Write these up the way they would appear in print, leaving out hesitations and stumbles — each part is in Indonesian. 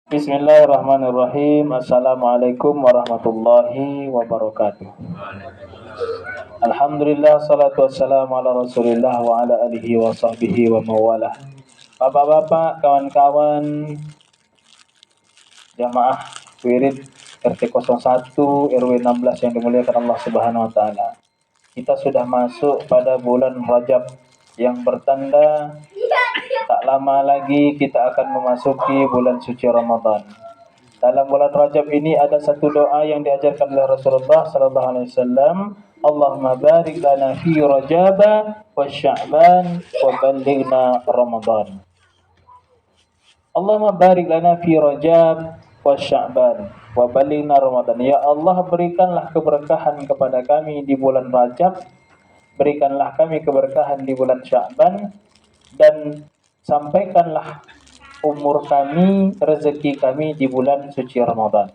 Bismillahirrahmanirrahim. Assalamualaikum warahmatullahi wabarakatuh. Alhamdulillah, salatu wassalamu ala rasulillah wa ala alihi wa sahbihi wa mawalah. Bapak-bapak, kawan-kawan, jamaah wirid RT01 RW 16 yang dimuliakan Allah Subhanahu wa taala. Kita sudah masuk pada bulan Rajab yang bertanda tak lama lagi kita akan memasuki bulan suci Ramadan. Dalam bulan Rajab ini ada satu doa yang diajarkan oleh Rasulullah sallallahu alaihi wasallam, Allahumma barik lana fi Rajab wa Sya'ban wa ballighna Ramadan. Allahumma barik lana fi Rajab wa Sya'ban wa ballighna Ramadan. Ya Allah, berikanlah keberkahan kepada kami di bulan Rajab, berikanlah kami keberkahan di bulan Sya'ban, dan sampaikanlah umur kami, rezeki kami di bulan suci Ramadan.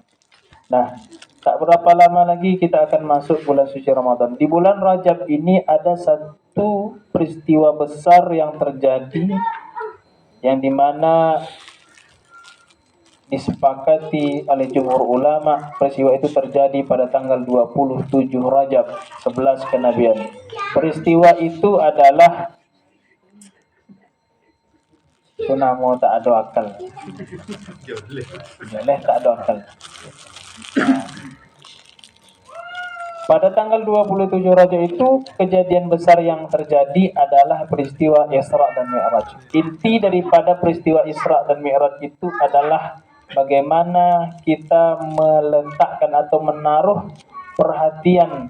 Nah, tak berapa lama lagi kita akan masuk bulan suci Ramadan. Di bulan Rajab ini ada satu peristiwa besar yang terjadi, yang dimana disepakati oleh jumhur ulama. Peristiwa itu terjadi pada tanggal 27 Rajab 11 kenabian. Peristiwa itu adalah Sunamo tak ada akal. Boleh tak ada akal. Pada tanggal 27 Rajab itu kejadian besar yang terjadi adalah peristiwa Isra dan Mi'raj. Inti daripada peristiwa Isra dan Mi'raj itu adalah bagaimana kita meletakkan atau menaruh perhatian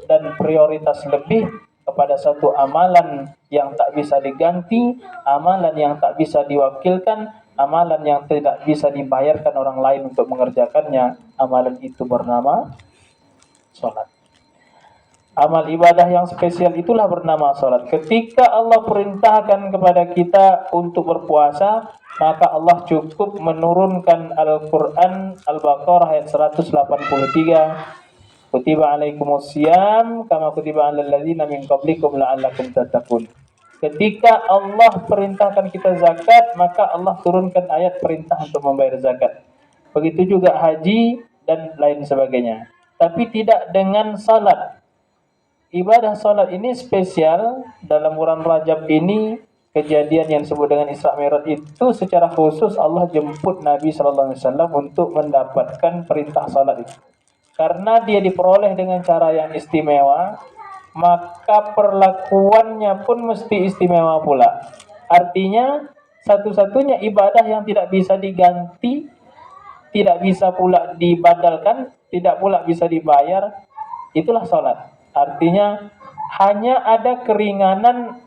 dan prioritas lebih kepada satu amalan yang tak bisa diganti, amalan yang tak bisa diwakilkan, amalan yang tidak bisa dibayarkan orang lain untuk mengerjakannya. Amalan itu bernama salat. Amal ibadah yang spesial itulah bernama salat. Ketika Allah perintahkan kepada kita untuk berpuasa, maka Allah cukup menurunkan Al-Quran Al-Baqarah ayat 183. Kutiba alaikumusiyam kama kutiba alal ladzina min qablikum la'allakum tattaqun. Ketika Allah perintahkan kita zakat, maka Allah turunkan ayat perintah untuk membayar zakat. Begitu juga haji dan lain sebagainya. Tapi tidak dengan salat. Ibadah salat ini spesial dalam bulan Rajab ini. Kejadian yang disebut dengan Isra Mi'raj itu secara khusus Allah jemput Nabi sallallahu alaihi wasallam untuk mendapatkan perintah salat itu. Karena dia diperoleh dengan cara yang istimewa, maka perlakuannya pun mesti istimewa pula. Artinya satu-satunya ibadah yang tidak bisa diganti, tidak bisa pula dibadalkan, tidak pula bisa dibayar, itulah salat. Artinya hanya ada keringanan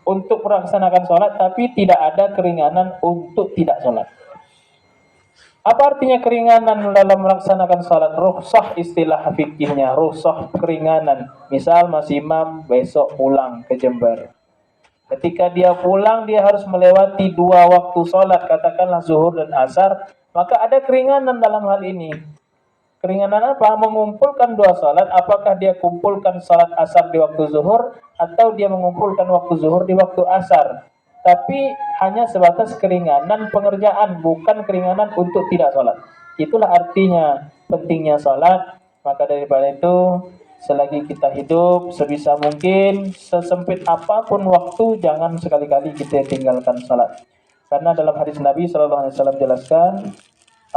untuk melaksanakan salat, tapi tidak ada keringanan untuk tidak salat. Apa artinya keringanan dalam melaksanakan salat? Rukhsah istilah fikihnya, rukhsah keringanan. Misal Mas Imam besok pulang ke Jember. Ketika dia pulang, dia harus melewati dua waktu salat, katakanlah zuhur dan asar, maka ada keringanan dalam hal ini. Keringanan apa? Mengumpulkan dua salat. Apakah dia kumpulkan salat asar di waktu zuhur, atau dia mengumpulkan waktu zuhur di waktu asar? Tapi hanya sebatas keringanan pengerjaan, bukan keringanan untuk tidak sholat. Itulah artinya pentingnya sholat. Maka daripada itu, selagi kita hidup, sebisa mungkin, sesempit apapun waktu, jangan sekali-kali kita tinggalkan sholat. Karena dalam hadis Nabi SAW jelaskan,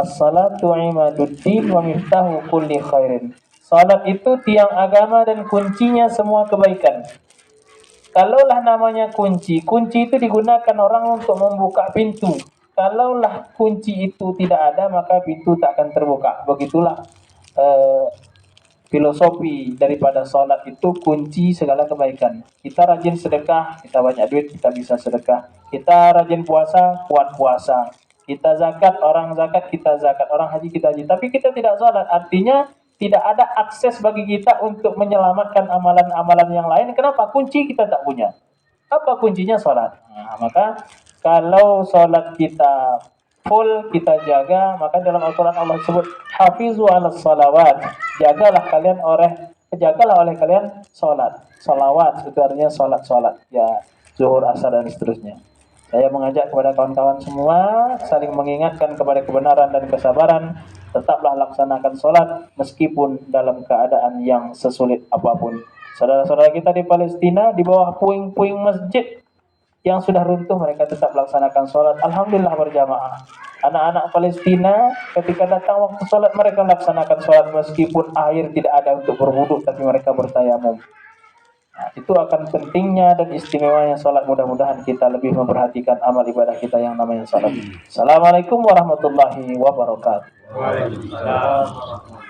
as-salatu imaduddin wa miftahu kulli khairin. Salat itu tiang agama dan kuncinya semua kebaikan. Kalaulah namanya kunci, kunci itu digunakan orang untuk membuka pintu. Kalaulah kunci itu tidak ada, maka pintu tak akan terbuka. Begitulah filosofi daripada sholat itu, kunci segala kebaikan. Kita rajin sedekah, kita banyak duit, kita bisa sedekah. Kita rajin puasa, kuat puasa. Kita zakat, orang zakat, kita zakat. Orang haji, kita haji. Tapi kita tidak sholat, artinya tidak ada akses bagi kita untuk menyelamatkan amalan-amalan yang lain. Kenapa? Kunci kita tak punya. Apa kuncinya? Sholat. Nah, maka kalau sholat kita full, kita jaga, maka dalam Al-Quran Allah sebut hafizu ala salawat. Jagalah oleh kalian sholat. Salawat itu artinya sholat-sholat. Ya, zuhur, asar dan seterusnya. Saya mengajak kepada kawan-kawan semua saling mengingatkan kepada kebenaran dan kesabaran. Tetaplah laksanakan sholat meskipun dalam keadaan yang sesulit apapun. Saudara-saudara kita di Palestina di bawah puing-puing masjid yang sudah runtuh mereka tetap laksanakan sholat. Alhamdulillah berjamaah. Anak-anak Palestina ketika datang waktu sholat mereka laksanakan sholat meskipun air tidak ada untuk berwudu tapi mereka bertayamum. Nah, itu akan pentingnya dan istimewanya sholat. Mudah-mudahan kita lebih memperhatikan amal ibadah kita yang namanya sholat. Assalamualaikum warahmatullahi wabarakatuh. Waalaikumsalam.